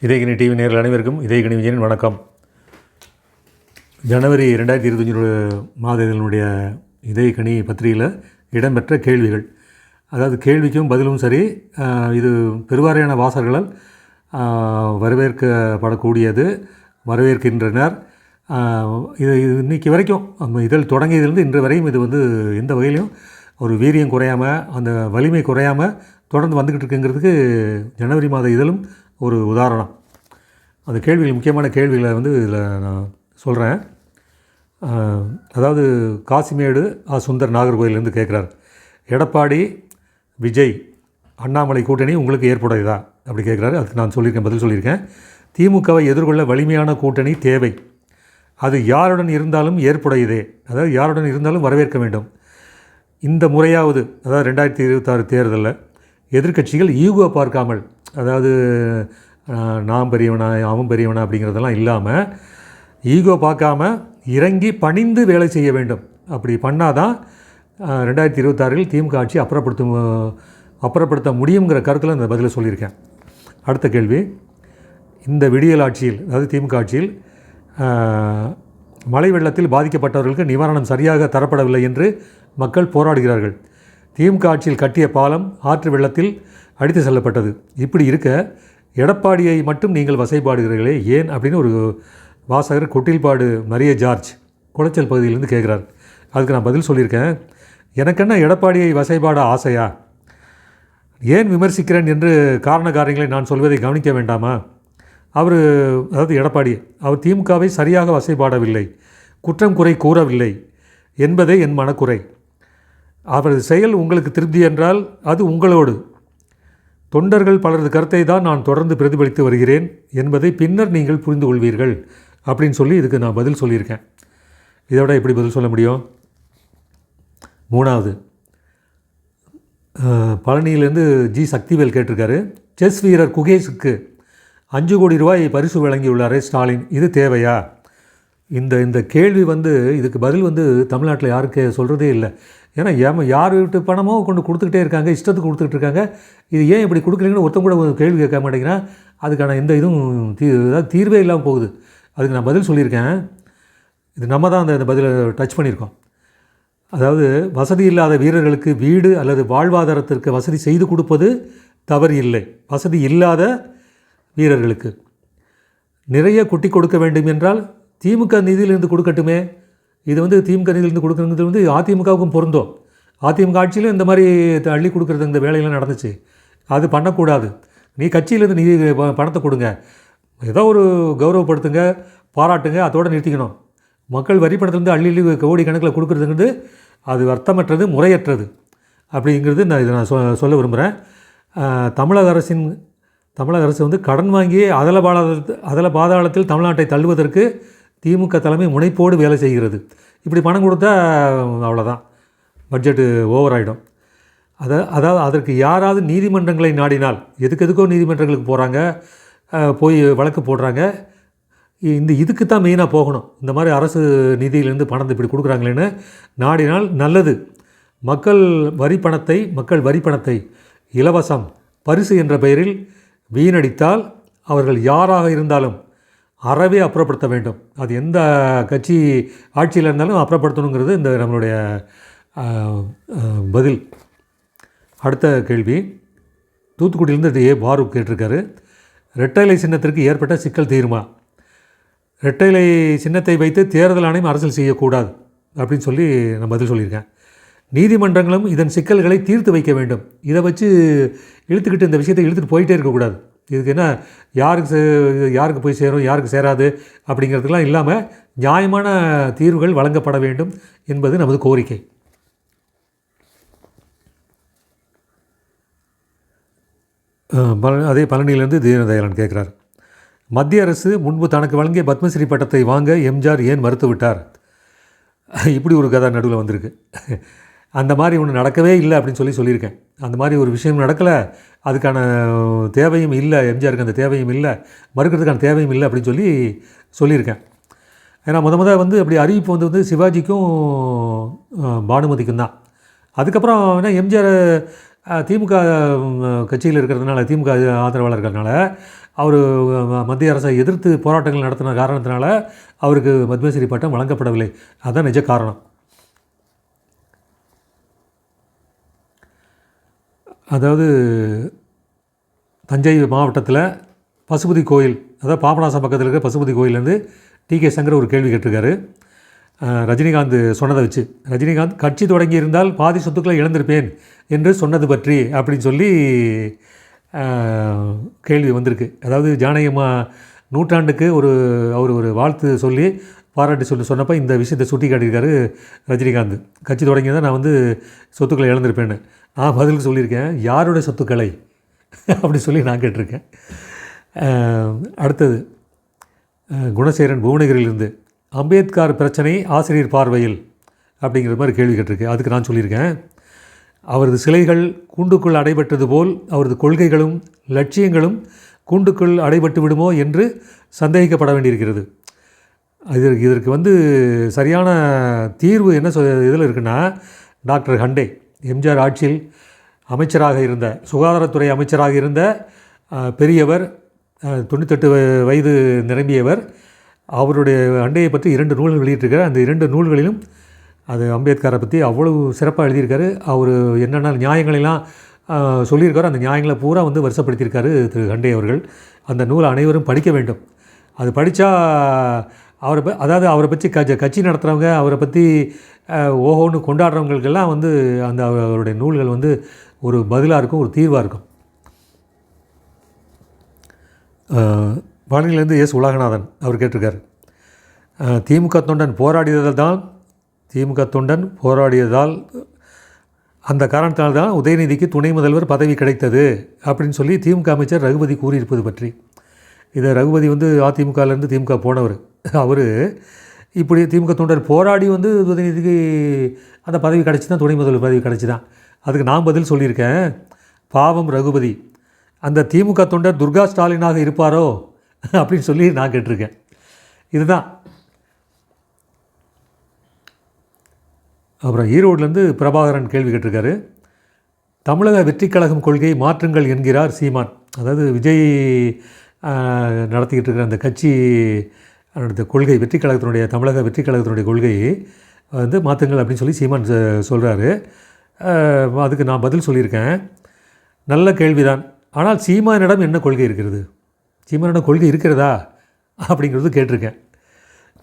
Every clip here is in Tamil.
இதயகினி டிவி நேயர்கள் அனைவருக்கும் இதயகினி விஜயன் வணக்கம். ஜனவரி 2025 மாத இதனுடைய இதயகினி பத்திரிகையில் இடம்பெற்ற கேள்விகள், அதாவது கேள்விக்கும் பதிலும் சரி, இது பெருவாரியான வாசகர்களால் வரவேற்கப்படக்கூடியது, வரவேற்கின்றனர். இது இன்றைக்கி வரைக்கும் இதழ் தொடங்கியதிலிருந்து இன்று வரையும் இது எந்த வகையிலையும் ஒரு வீரியம் குறையாமல், அந்த வலிமை குறையாமல் தொடர்ந்து வந்துக்கிட்டு இருக்குங்கிறதுக்கு ஜனவரி மாத இதழும் ஒரு உதாரணம். அந்த கேள்விகள், முக்கியமான கேள்விகளை இதில் நான் சொல்கிறேன். அதாவது காசிமேடு சுந்தர் நாகர்கோயிலேருந்து கேட்குறார், எடப்பாடி விஜய் அண்ணாமலை கூட்டணி உங்களுக்கு ஏற்புடையதா அப்படி கேட்குறாரு. அதுக்கு நான் பதில் சொல்லியிருக்கேன். திமுகவை எதிர்கொள்ள வலிமையான கூட்டணி தேவை, அது யாருடன் இருந்தாலும் ஏற்புடையதே, அதாவது யாருடன் இருந்தாலும் வரவேற்க வேண்டும். இந்த முறையாவது, அதாவது 2026 தேர்தலில் எதிர்க்கட்சிகள் ஈகோ பார்க்காமல், அதாவது நான் பெரியவனா அவன் பெரியவனா அப்படிங்கிறதெல்லாம் இல்லாமல் ஈகோ பார்க்காம இறங்கி பணிந்து வேலை செய்ய வேண்டும். அப்படி பண்ணால் தான் 2026 திமுக ஆட்சி அப்புறப்படுத்த முடியுங்கிற கருத்தில் அந்த பதிலை சொல்லியிருக்கேன். அடுத்த கேள்வி, இந்த விடியல் ஆட்சியில், அதாவது திமுக ஆட்சியில் மழை வெள்ளத்தில் பாதிக்கப்பட்டவர்களுக்கு நிவாரணம் சரியாக தரப்படவில்லை என்று மக்கள் போராடுகிறார்கள். திமுக ஆட்சியில் கட்டிய பாலம் ஆற்று வெள்ளத்தில் அடித்து செல்லப்பட்டது. இப்படி இருக்க எடப்பாடியை மட்டும் நீங்கள் வசைபாடுகிறீர்களே ஏன் அப்படின்னு ஒரு வாசகர் கொட்டில்பாடு மரிய ஜார்ஜ் குளச்சல் பகுதியிலேருந்து கேட்குறார். அதுக்கு நான் பதில் சொல்லியிருக்கேன். எனக்கென்ன எடப்பாடியை வசைபாட ஆசையா? ஏன் விமர்சிக்கிறேன் என்று காரண காரியங்களை நான் சொல்வதை கவனிக்க வேண்டாமா? அதாவது எடப்பாடி அவர் திமுகவை சரியாக வசைபாடவில்லை, குற்றம் குறை கூறவில்லை என்பதே என் மனக்குறை. அவரது செயல் உங்களுக்கு திருப்தி என்றால் அது உங்களோடு. தொண்டர்கள் பலரது கருத்தை தான் நான் தொடர்ந்து பிரதிபலித்து வருகிறேன் என்பதை பின்னர் நீங்கள் புரிந்து கொள்வீர்கள் அப்படின்னு சொல்லி இதுக்கு நான் பதில் சொல்லியிருக்கேன். இதோட எப்படி பதில் சொல்ல முடியும்? மூணாவது, பழனியிலேருந்து ஜி சக்திவேல் கேட்டிருக்காரு, செஸ் வீரர் குகேஷுக்கு 5 கோடி ரூபாய் பரிசு வழங்கியுள்ளாரே ஸ்டாலின், இது தேவையா? இந்த கேள்வி இதுக்கு பதில் தமிழ்நாட்டில் யாருக்கு சொல்கிறதே இல்லை. ஏன்னா யார் வீட்டு பணமோ கொண்டு கொடுத்துக்கிட்டே இருக்காங்க, இஷ்டத்துக்கு கொடுத்துக்கிட்டு இருக்காங்க. இது ஏன் இப்படி கொடுக்குறீங்கன்னு ஒருத்தம் கூட கேள்வி கேட்க மாட்டேங்கிறான். அதுக்கான எந்த இதுவும் அதாவது தீர்வே இல்லாமல் போகுது. அதுக்கு நான் பதில் சொல்லியிருக்கேன். இது நம்ம தான் அந்த பதிலை டச் பண்ணியிருக்கோம். அதாவது வசதி இல்லாத வீரர்களுக்கு வீடு அல்லது வாழ்வாதாரத்திற்கு வசதி செய்து கொடுப்பது தவறு இல்லை. வசதி இல்லாத வீரர்களுக்கு நிறைய குட்டி கொடுக்க வேண்டும் என்றால் திமுக நிதியிலிருந்து கொடுக்கட்டுமே. இது திமுக நிதியிலிருந்து கொடுக்குறது அதிமுகவுக்கும் பொருந்தும். அதிமுக ஆட்சியிலும் இந்த மாதிரி அள்ளி கொடுக்குறது இந்த வேலையெல்லாம் நடந்துச்சு. அது பண்ணக்கூடாது. நீ கட்சியிலேருந்து நிதி பணத்தை கொடுங்க, ஏதோ ஒரு கௌரவப்படுத்துங்க, பாராட்டுங்க, அதோடு நிறுத்திக்கணும். மக்கள் வரி பணத்துலேருந்து அள்ளி கோடி கணக்கில் கொடுக்குறதுங்கிறது அது அர்த்தமற்றது, முறையற்றது அப்படிங்கிறது நான் சொல்ல விரும்புகிறேன். தமிழக அரசு கடன் வாங்கி அதல பாதாளத்தில் தமிழ்நாட்டை தள்ளுவதற்கு திமுக தலைமை முனைப்போடு வேலை செய்கிறது. இப்படி பணம் கொடுத்தா அவ்வளோதான், பட்ஜெட்டு ஓவர் ஆகிடும். அதாவது அதற்கு யாராவது நீதிமன்றங்களை நாடினால், எதுக்கோ நீதிமன்றங்களுக்கு போகிறாங்க, போய் வழக்கு போடுறாங்க. இதுக்கு தான் மெயினாக போகணும். இந்த மாதிரி அரசு நிதியிலேருந்து பணத்தை இப்படி கொடுக்குறாங்களேன்னு நாடினால் நல்லது. மக்கள் வரி பணத்தை இலவசம் பரிசு என்ற பெயரில் வீணடித்தால் அவர்கள் யாராக இருந்தாலும் அறவே அப்புறப்படுத்த வேண்டும். அது எந்த கட்சி ஆட்சியில் இருந்தாலும் அப்புறப்படுத்தணுங்கிறது இந்த நம்மளுடைய பதில். அடுத்த கேள்வி, தூத்துக்குடியிலேருந்து பாரூக் கேட்டிருக்காரு, ரெட்டைலை சின்னத்திற்கு ஏற்பட்ட சிக்கல் தீருமா? ரெட்டைலை சின்னத்தை வைத்து தேர்தல் ஆணையம் அரசியல் செய்யக்கூடாது அப்படின்னு சொல்லி நான் பதில் சொல்லியிருக்கேன். நீதிமன்றங்களும் இதன் சிக்கல்களை தீர்த்து வைக்க வேண்டும். இதை வச்சு இழுத்துக்கிட்டு இந்த விஷயத்தை இழுத்துட்டு போயிட்டே இருக்கக்கூடாது. இதுக்கு என்ன யாருக்கு போய் சேரும், யாருக்கு சேராது அப்படிங்கிறதுக்கெலாம் இல்லாமல் நியாயமான தீர்வுகள் வழங்கப்பட வேண்டும் என்பது நமது கோரிக்கை. அதே பழனியிலேருந்து தீனதயாளன் கேட்குறார், மத்திய அரசு முன்பு தனக்கு வழங்கிய பத்மஸ்ரீ பட்டத்தை வாங்க எம்ஜிஆர் ஏன் மறுத்து விட்டார்? இப்படி ஒரு கதை நடுவில் வந்திருக்கு. அந்த மாதிரி ஒன்று நடக்கவே இல்லை அப்படின்னு சொல்லியிருக்கேன். அந்த மாதிரி ஒரு விஷயம் நடக்கலை, அதுக்கான தேவையும் இல்லை, எம்ஜிஆருக்கு அந்த தேவையும் இல்லை, மறுக்கிறதுக்கான தேவையும் இல்லை அப்படின்னு சொல்லியிருக்கேன். ஏன்னா வந்து அப்படி அறிவிப்பு வந்து சிவாஜிக்கும் பானுமதிக்கும் தான். அதுக்கப்புறம் என்ன எம்ஜிஆர் திமுக கட்சியில் இருக்கிறதுனால, திமுக ஆதரவாளர் இருக்கிறதுனால, அவர் மத்திய அரசை எதிர்த்து போராட்டங்கள் நடத்தின காரணத்தினால அவருக்கு பத்மஸ்ரீ பட்டம் வழங்கப்படவில்லை. அதுதான் நிஜ காரணம். அதாவது தஞ்சை மாவட்டத்தில் பசுபதி கோயில், அதாவது பாபநாசம் பக்கத்தில் இருக்கிற பசுபதி கோயிலேருந்து டி.கே. சங்கர் ஒரு கேள்வி கேட்டிருக்காரு. ரஜினிகாந்த் சொன்னதை வச்சு, ரஜினிகாந்த் கட்சி தொடங்கி இருந்தால் பாதி சொத்துக்களை இழந்திருப்பேன் என்று சொன்னது பற்றி அப்படின்னு சொல்லி கேள்வி வந்திருக்கு. அதாவது ஜானகியம்மா நூற்றாண்டுக்கு அவர் ஒரு வாழ்த்து சொல்லி பாராட்டி சொன்னப்போ இந்த விஷயத்தை சுட்டி காட்டியிருக்காரு ரஜினிகாந்த். கட்சி தொடங்கியதான் நான் சொத்துக்களை இழந்திருப்பேன்னு. நான் பதிலுக்கு சொல்லியிருக்கேன், யாருடைய சொத்துக்களை அப்படி சொல்லி நான் கேட்டிருக்கேன். அடுத்தது குணசேகரன் புவனகிரியிலிருந்து, அம்பேத்கர் பிரச்சனை ஆசிரியர் பார்வையில் அப்படிங்கிற மாதிரி கேள்வி கேட்டிருக்கு. அதுக்கு நான் சொல்லியிருக்கேன், அவரது சிலைகள் கூண்டுக்குள் அடைபட்டது போல் அவரது கொள்கைகளும் லட்சியங்களும் கூண்டுக்குள் அடைபட்டு விடுமோ என்று சந்தேகிக்கப்பட வேண்டியிருக்கிறது. இதற்கு சரியான தீர்வு என்ன இதில் இருக்குன்னா, டாக்டர் ஹண்டே எம்ஜிஆர் ஆட்சியில் அமைச்சராக இருந்த, சுகாதாரத்துறை அமைச்சராக இருந்த பெரியவர், 98 வயது நிரம்பியவர். அவருடைய அண்டையை பற்றி 2 நூல்கள் வெளியிட்டிருக்கார். அந்த 2 நூல்களிலும் அது அம்பேத்கரை பற்றி அவ்வளவு சிறப்பாக எழுதியிருக்காரு. அவர் என்னென்ன நியாயங்களெல்லாம் சொல்லியிருக்காரோ அந்த நியாயங்களை பூரா வருஷப்படுத்தியிருக்காரு திரு ஹண்டே அவர்கள். அந்த நூலை அனைவரும் படிக்க வேண்டும். அது படித்தா அவரை பற்றி கட்சி நடத்துகிறவங்க, அவரை பற்றி ஓஹோன்னு கொண்டாடுறவங்களுக்கெல்லாம் அந்த அவருடைய நூல்கள் ஒரு பதிலாக இருக்கும், ஒரு தீர்வாக இருக்கும். பழனியிலேருந்து எஸ் உலகநாதன் அவர் கேட்டிருக்கார், திமுக தொண்டன் போராடியதால் அந்த காரணத்தினால்தான் உதயநிதிக்கு துணை முதல்வர் பதவி கிடைத்தது அப்படின்னு சொல்லி திமுக அமைச்சர் ரகுபதி கூறியிருப்பது பற்றி. இதை ரகுபதி அதிமுகலேருந்து திமுக போனவர். அவர் இப்படி திமுக தொண்டர் போராடி உதயநிதிக்கு அந்த பதவி கிடச்சி தான், துணை முதல்வர் பதவி கிடச்சி தான். அதுக்கு நான் பதில் சொல்லியிருக்கேன், பாவம் ரகுபதி, அந்த திமுக தொண்டர் துர்கா ஸ்டாலினாக இருப்பாரோ அப்படின்னு சொல்லி நான் கேட்டிருக்கேன். இதுதான். அப்புறம் ஈரோட்லேருந்து பிரபாகரன் கேள்வி கேட்டிருக்காரு, தமிழக வெற்றி கழகம் கொள்கை மாற்றுங்கள் என்கிறார் சீமான். அதாவது விஜய் நடத்திக்கிட்டு இருக்கிற அந்த கட்சி கொள்கை, வெற்றி கழகத்தினுடைய, தமிழக வெற்றி கழகத்தினுடைய கொள்கையை மாற்றுங்கள் அப்படின்னு சொல்லி சீமான் சொல்கிறாரு. அதுக்கு நான் பதில் சொல்லியிருக்கேன், நல்ல கேள்விதான். ஆனால் சீமானிடம் என்ன கொள்கை இருக்கிறது, சீமானிடம் கொள்கை இருக்கிறதா அப்படிங்கிறது கேட்டிருக்கேன்.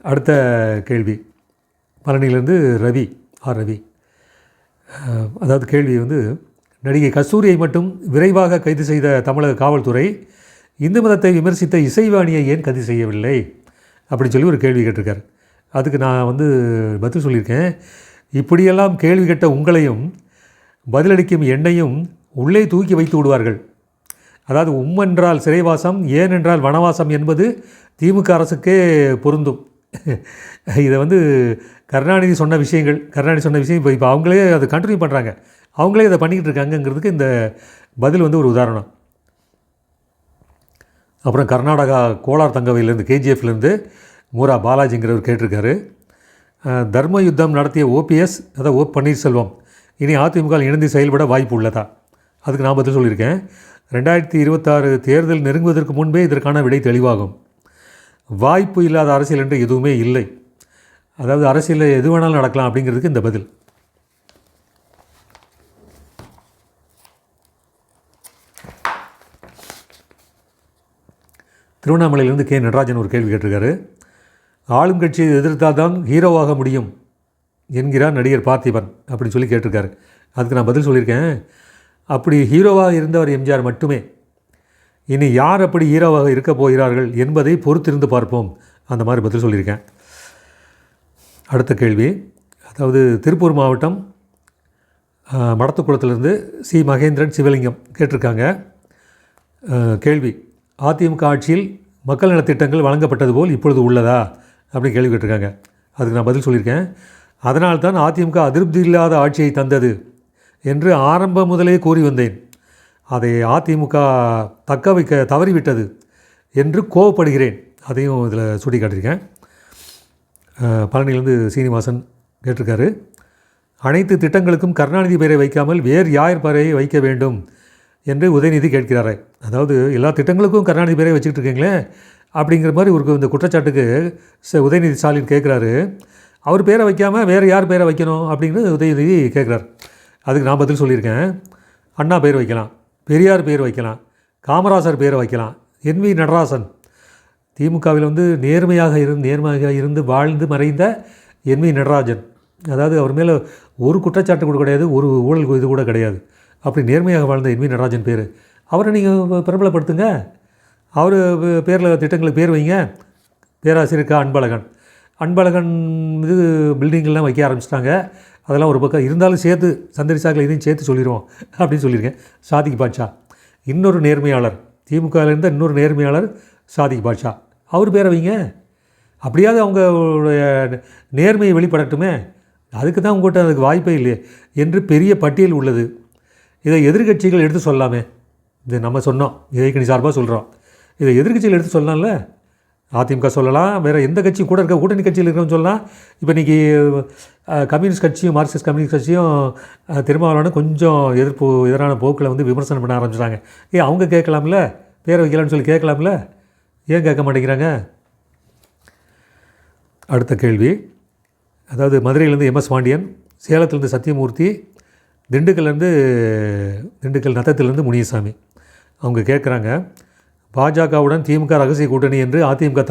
அடுத்த கேள்வி பழனியிலேருந்து ரவி. அதாவது கேள்வி நடிகை கஸ்தூரியை மட்டும் விரைவாக கைது செய்த தமிழக காவல்துறை இந்து மதத்தை விமர்சித்த இசைவாணியை ஏன் கைது செய்யவில்லை அப்படின்னு சொல்லி ஒரு கேள்வி கேட்டிருக்கார். அதுக்கு நான் பதில் சொல்லியிருக்கேன், இப்படியெல்லாம் கேள்வி கேட்ட உங்களையும் பதிலளிக்கும் என்னையும் உள்ளே தூக்கி வைத்து விடுவார்கள். அதாவது என்றால் சிறைவாசம், ஏன் என்றால் வனவாசம் என்பது திமுக அரசுக்கே பொருந்தும். இதை கருணாநிதி சொன்ன விஷயம் இப்போ அவங்களே அதை கண்டினியூ பண்ணுறாங்க, அவங்களே இதை பண்ணிக்கிட்டு இருக்காங்கங்கிறதுக்கு இந்த பதில் ஒரு உதாரணம். அப்புறம் கர்நாடகா கோலார் தங்கவையிலேருந்து, கேஜிஎஃப்லேருந்து மூரா பாலாஜிங்கிறவர் கேட்டிருக்காரு, தர்ம யுத்தம் நடத்திய ஓபிஎஸ், அதாவது ஓ பன்னீர்செல்வம் இனி அதிமுக இணைந்து செயல்பட வாய்ப்பு உள்ளதா? அதுக்கு நான் பதில் சொல்லியிருக்கேன், 2026 தேர்தல் நெருங்குவதற்கு முன்பே இதற்கான விடை தெளிவாகும். வாய்ப்பு இல்லாத அரசியல் என்று எதுவுமே இல்லை. அதாவது அரசியலில் எது வேணாலும் நடக்கலாம் அப்படிங்கிறதுக்கு இந்த பதில். திருவண்ணாமலையிலிருந்து கே நடராஜன் ஒரு கேள்வி கேட்டிருக்காரு, ஆளும் கட்சியை எதிர்த்தால் தான் ஹீரோவாக முடியும் என்கிறார் நடிகர் பார்த்திபன் அப்படின்னு சொல்லி கேட்டிருக்காரு. அதுக்கு நான் பதில் சொல்லியிருக்கேன், அப்படி ஹீரோவாக இருந்தவர் எம்ஜிஆர் மட்டுமே. இனி யார் அப்படி ஹீரோவாக இருக்க போகிறார்கள் என்பதை பொறுத்திருந்து பார்ப்போம். அந்த மாதிரி பதில் சொல்லியிருக்கேன். அடுத்த கேள்வி, அதாவது திருப்பூர் மாவட்டம் மடத்துக்குளத்திலிருந்து சி மகேந்திரன் சிவலிங்கம் கேட்டிருக்காங்க. கேள்வி, அதிமுக ஆட்சியில் மக்கள் நலத்திட்டங்கள் வழங்கப்பட்டது போல் இப்பொழுது உள்ளதா அப்படின்னு கேள்வி கேட்டிருக்காங்க. அதுக்கு நான் பதில் சொல்லியிருக்கேன், அதனால்தான் அதிமுக அதிருப்தி இல்லாத ஆட்சியை தந்தது என்று ஆரம்பம் முதலே கூறி வந்தேன். அதை அதிமுக தக்க வைக்க தவறிவிட்டது என்று கோவப்படுகிறேன். அதையும் இதில் சுட்டி காட்டியிருக்கேன். பழனியிலேருந்து சீனிவாசன் கேட்டிருக்காரு. அனைத்து திட்டங்களுக்கும் கருணாநிதி பெயரை வைக்காமல் வேறு யார் பெயரை வைக்க வேண்டும் என்று உதயநிதி கேட்கிறாரு. அதாவது எல்லா திட்டங்களுக்கும் கருணாநிதி பேரை வச்சுக்கிட்டு இருக்கீங்களே அப்படிங்கிற மாதிரி ஒரு இந்த குற்றச்சாட்டுக்கு உதயநிதி ஸ்டாலின் கேட்குறாரு. அவர் பேரை வைக்காமல் வேறு யார் பேரை வைக்கணும் அப்படிங்கிறது உதயநிதி கேட்குறாரு. அதுக்கு நான் பதில் சொல்லியிருக்கேன். அண்ணா பேர் வைக்கலாம், பெரியார் பேர் வைக்கலாம், காமராசர் பேரை வைக்கலாம், என்வி நடராசன். திமுகவில் வந்து நேர்மையாக இருந்து வாழ்ந்து மறைந்த என்வி நடராஜன். அதாவது அவர் மேலே ஒரு குற்றச்சாட்டு கூட கிடையாது, ஒரு ஊழல் இது கூட கிடையாது. அப்படி நேர்மையாக வாழ்ந்த என்வி நடராஜன் பேர். அவரை நீங்கள் பிரபலப்படுத்துங்க. அவர் பேரில் திட்டங்களுக்கு பேர் வைங்க. பேராசிரியர் அன்பழகன் இது பில்டிங்கெல்லாம் வைக்க ஆரம்பிச்சிட்டாங்க. அதெல்லாம் ஒரு பக்கம் இருந்தாலும் சேர்த்து சந்தடி சாக்கில் இதையும் சேர்த்து சொல்லிடுவோம் அப்படின்னு சொல்லியிருக்கேன். சாதிக் பாட்ஷா இன்னொரு நேர்மையாளர், திமுகவில் இருந்த இன்னொரு நேர்மையாளர் சாதிக் பாட்ஷா, அவர் பேரை வைங்க. அப்படியாவது அவங்களுடைய நேர்மையை வெளிப்படட்டுமே. அதுக்கு தான் உங்கள்கிட்ட அதுக்கு வாய்ப்பே இல்லையே என்று பெரிய பட்டியல் உள்ளது. இதை எதிர்கட்சிகள் எடுத்து சொல்லலாமே. இது நம்ம சொன்னோம், இயக்கணி சார்பாக சொல்கிறோம். இதை எதிர்கட்சிகள் எடுத்து சொல்லலாம்ல. அதிமுக சொல்லலாம், வேறு எந்த கட்சி கூட இருக்க கூட்டணி கட்சியில் இருக்கிறவங்க சொல்லலாம். இப்போ இன்றைக்கி கம்யூனிஸ்ட் கட்சியும் மார்க்சிஸ்ட் கம்யூனிஸ்ட் கட்சியும் திருமாவளவனும் கொஞ்சம் எதிரான போக்கில் வந்து விமர்சனம் பண்ண ஆரம்பிச்சிட்டாங்க. அவங்க கேட்கலாம்ல, பேரை வைக்கலாம்னு சொல்லி கேட்கலாம்ல. ஏன் கேட்க மாட்டேங்கிறாங்க? அடுத்த கேள்வி, அதாவது மதுரையிலேருந்து எம்எஸ் பாண்டியன், சேலத்திலேருந்து சத்தியமூர்த்தி, திண்டுக்கல் நத்தத்திலேருந்து முனியசாமி. அவங்க கேட்குறாங்க, பாஜகவுடன் திமுக ரகசிய கூட்டணி என்று அதிமுக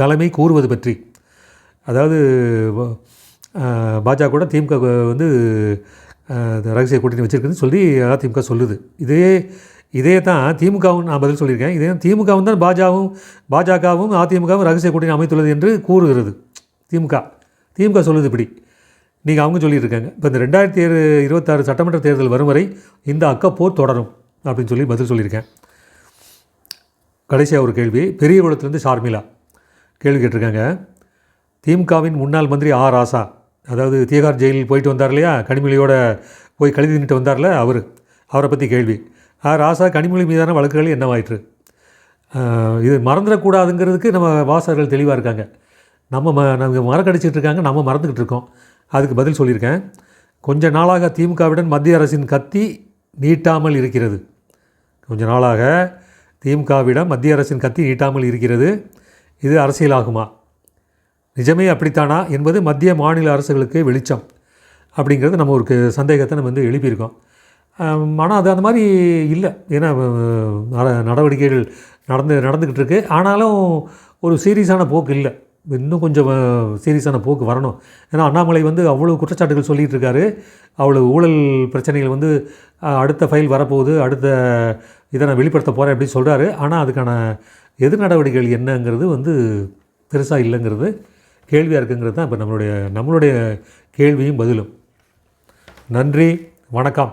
தலைமை கூறுவது பற்றி. அதாவது பாஜகவுடன் திமுக வந்து ரகசிய கூட்டணி வச்சுருக்குதுன்னு சொல்லி அதிமுக சொல்லுது. இதே தான் திமுகவும் நான் பதில் சொல்லியிருக்கேன். இதே திமுகவும் தான் பாஜகவும் அதிமுகவும் ரகசிய கூட்டணி அமைத்துள்ளது என்று கூறுகிறது திமுக சொல்லுது. இப்படி நீங்கள் அவங்க சொல்லியிருக்காங்க. இப்போ இந்த 2026 சட்டமன்ற தேர்தல் வரும் வரை இந்த அக்கப்போர் தொடரும் அப்படின்னு சொல்லி பதில் சொல்லியிருக்கேன். கடைசியாக ஒரு கேள்வி, பெரியகுளத்துலேருந்து ஷார்மிளா கேள்வி கேட்டிருக்காங்க. திமுகவின் முன்னாள் மந்திரி ஆர் ராசா, அதாவது திகார் ஜெயிலில் போயிட்டு வந்தார் இல்லையா, கனிமொழியோட போய் கழுதி நின்று வந்தார்ல, அவரை பற்றி கேள்வி. ஆர் ராசா கனிமொழி மீதான வழக்குகள் என்னவாயிற்று? இது மறந்துடக்கூடாதுங்கிறதுக்கு நம்ம வாசகர்கள் தெளிவாக இருக்காங்க. நம்ம மறக்கடிச்சிட்டு இருக்காங்க, நம்ம மறந்துக்கிட்டு இருக்கோம். அதுக்கு பதில் சொல்லியிருக்கேன். கொஞ்ச நாளாக திமுகவுடன் மத்திய அரசின் கத்தி நீட்டாமல் இருக்கிறது. கொஞ்ச நாளாக திமுகவிடம் மத்திய அரசின் கத்தி நீட்டாமல் இருக்கிறது. இது அரசியலாகுமா? நிஜமே அப்படித்தானா என்பது மத்திய மாநில அரசுகளுக்கு வெளிச்சம் அப்படிங்கிறது நம்ம ஒரு சந்தேகத்தை நம்ம வந்து எழுப்பியிருக்கோம். ஆனால் அது அந்த மாதிரி இல்லை. ஏன்னா நடவடிக்கைகள் நடந்துக்கிட்டு இருக்குது. ஆனாலும் ஒரு சீரியஸான போக்கு இல்லை. இன்னும் கொஞ்சம் சீரியஸான போக்கு வரணும். ஏன்னா அண்ணாமலை வந்து அவ்வளோ குற்றச்சாட்டுகள் சொல்லிகிட்டு இருக்காரு. அவ்வளோ ஊழல் பிரச்சனைகள் வந்து அடுத்த ஃபைல் வரப்போகுது, அடுத்த இதை நான் வெளிப்படுத்த போகிறேன் அப்படின்னு சொல்கிறாரு. ஆனால் அதுக்கான எதிர் நடவடிக்கைகள் என்னங்கிறது வந்து பெருசாக இல்லைங்கிறது கேள்வியாக இருக்குங்கிறது தான் இப்போ நம்மளுடைய கேள்வியும் பதிலும். நன்றி, வணக்கம்.